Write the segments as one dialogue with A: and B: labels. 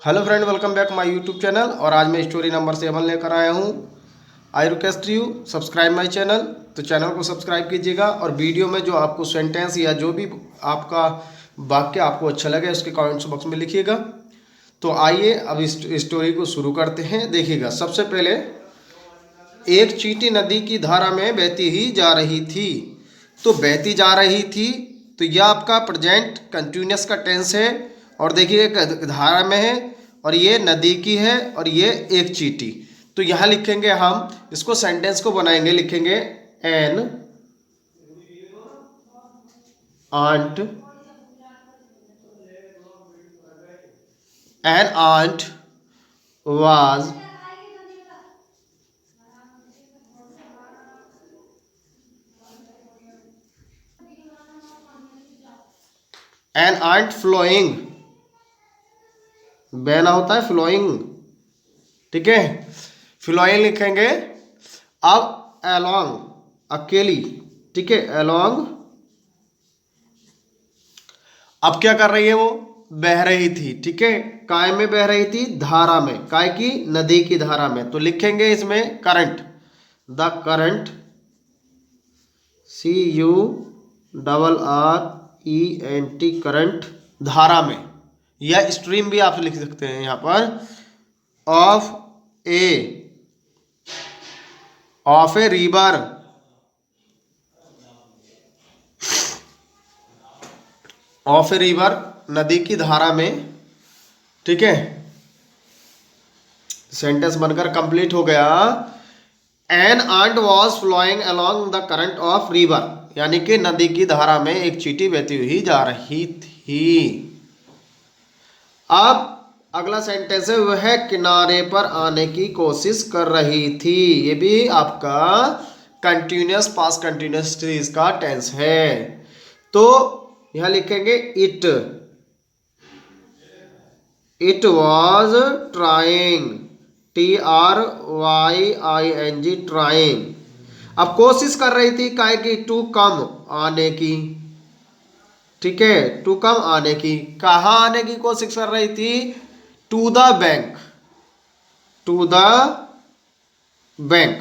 A: Hello friend, welcome back my YouTube channel. और आज मैं स्टोरी नंबर 7 लेकर आया हूँ। I request you subscribe my channel. तो चैनल को सब्सक्राइब कीजिएगा और वीडियो में जो आपको सेंटेंस या जो भी आपका वाक्य आपको अच्छा लगे उसके कमेंट्स बॉक्स में लिखिएगा। तो आइए अब इस स्टोरी को शुरू करते हैं। देखिएगा, सबसे पहले एक चींटी नदी की धारा में बहती ही जा रही थी। तो बहती जा रही थी, तो यह आपका प्रेजेंट कंटिन्यूअस का टेंस है। और देखिए एक धारा में है और ये नदी की है और ये एक चींटी। तो यहाँ लिखेंगे, हम इसको सेंटेंस को बनाएंगे। लिखेंगे an ant was an ant flowing. बहना होता है फ्लोइंग, ठीक है। फ्लोइंग लिखेंगे। अब अलोंग, अकेली, ठीक है, अलोंग। अब क्या कर रही है वो? बह रही थी, ठीक है। काय में बह रही थी? धारा में। काय की? नदी की धारा में। तो लिखेंगे इसमें current, the current, CURRENT, current, धारा में, या स्ट्रीम भी आप लिख सकते हैं यहाँ पर। Of a river, of a river, नदी की धारा में, ठीक है। सेंटेंस बनकर कंप्लीट हो गया। An ant was flowing along the current of river, यानी कि नदी की धारा में एक चींटी बहती हुई जा रही थी। अब अगला सेंटेंस है, वह किनारे पर आने की कोशिश कर रही थी। ये भी आपका कंटिन्यूअस पास्ट कंटिन्यूअस का टेंस है। तो यहां लिखेंगे it was trying, TRYING, trying. अब कोशिश कर रही थी काय की? टू कम, आने की, ठीक है, टू कम, आने की। कहाँ आने की कोशिश कर रही थी? To the bank, to the bank,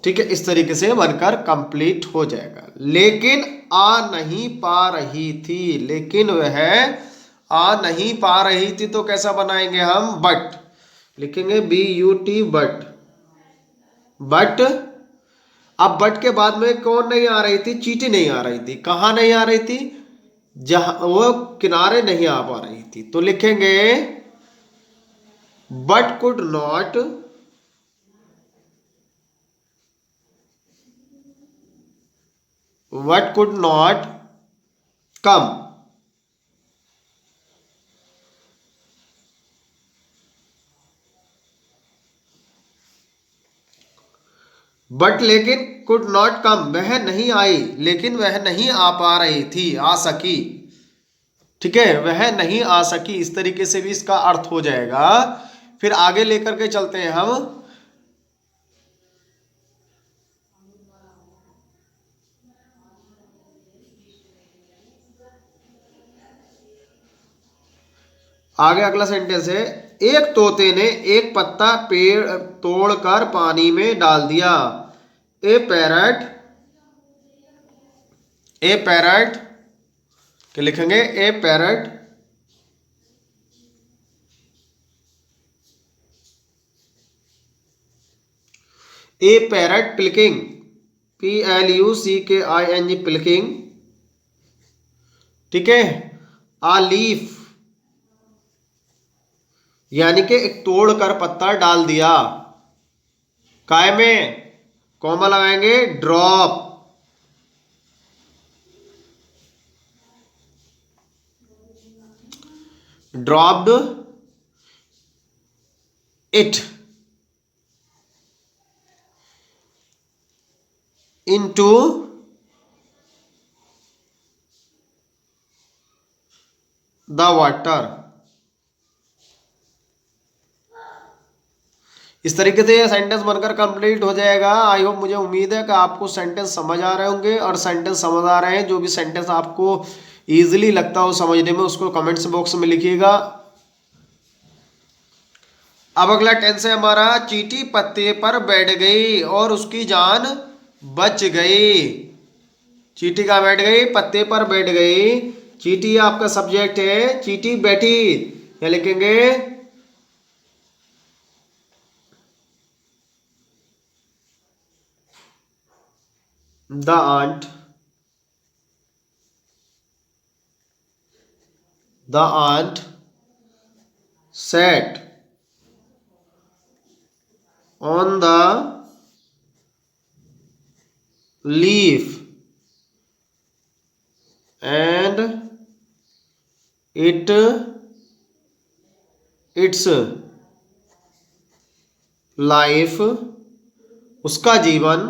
A: ठीक है। इस तरीके से बनकर कंप्लीट हो जाएगा। लेकिन आ नहीं पा रही थी, लेकिन वह आ नहीं पा रही थी। तो कैसा बनाएंगे हम? बट लिखेंगे, BUT, बट। बट, अब बट के बाद में कौन नहीं आ रही थी? चींटी नहीं आ रही थी। कहाँ नहीं आ रही थी? जहां वो किनारे नहीं आ पा रही थी। तो लिखेंगे but could not, what could not come, but लेकिन कुड नॉट कम, वह नहीं आई, लेकिन वह नहीं आ पा रही थी, आ सकी, ठीक है, वह नहीं आ सकी। इस तरीके से भी इसका अर्थ हो जाएगा। फिर आगे लेकर के चलते हैं हम। आगे अगला सेंटेंस है, एक तोते ने एक पत्ता पेड़ तोड़कर पानी में डाल दिया। ए पैरट, ए पैरट, क्या लिखेंगे? ए पैरट, ए पैरट पिल्किंग, PLUCKING, पिल्किंग, ठीक है। आ लीफ, यानी कि एक तोड़कर पत्ता डाल दिया। काय में कॉमा लगाएंगे? Drop, dropped it into the water. इस तरीके से ये सेंटेंस बनकर कंप्लीट हो जाएगा। आई होप, मुझे उम्मीद है कि आपको सेंटेंस समझ आ रहे होंगे। और सेंटेंस समझ आ रहे हैं, जो भी सेंटेंस आपको ईजिली लगता हो समझने में, उसको कमेंट्स बॉक्स में लिखिएगा। अब अगला टेंस है हमारा, चींटी पत्ते पर बैठ गई और उसकी जान बच गई। चींटी कहाँ बैठ गई? पत्ते पर बैठ गई। चींटी आपका सब्जेक्ट है, चींटी बैठी, क्या लिखेंगे? The ant, the ant sat on the leaf and its life, उसका जीवन,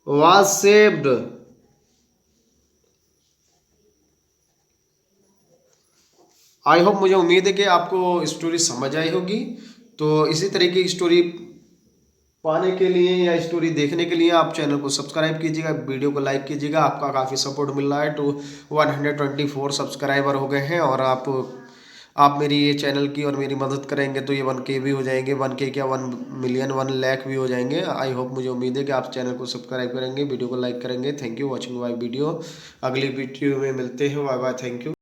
A: was saved, आई होप, मुझे उम्मीद है कि आपको स्टोरी समझ आई होगी। तो इसी तरीके की स्टोरी पाने के लिए या स्टोरी देखने के लिए आप चैनल को सब्सक्राइब कीजिएगा, वीडियो को लाइक कीजिएगा। आपका काफ़ी सपोर्ट मिल रहा है। तो 124 सब्सक्राइबर हो गए हैं और आप मेरी ये चैनल की और मेरी मदद करेंगे तो ये 1K भी हो जाएंगे, 1K क्या 1 मिलियन 1 लाख भी हो जाएंगे। आई होप, मुझे उम्मीद है कि आप चैनल को सब्सक्राइब करेंगे, वीडियो को लाइक करेंगे। Thank you watching my video. अगली वीडियो में मिलते हैं। Bye bye, thank you.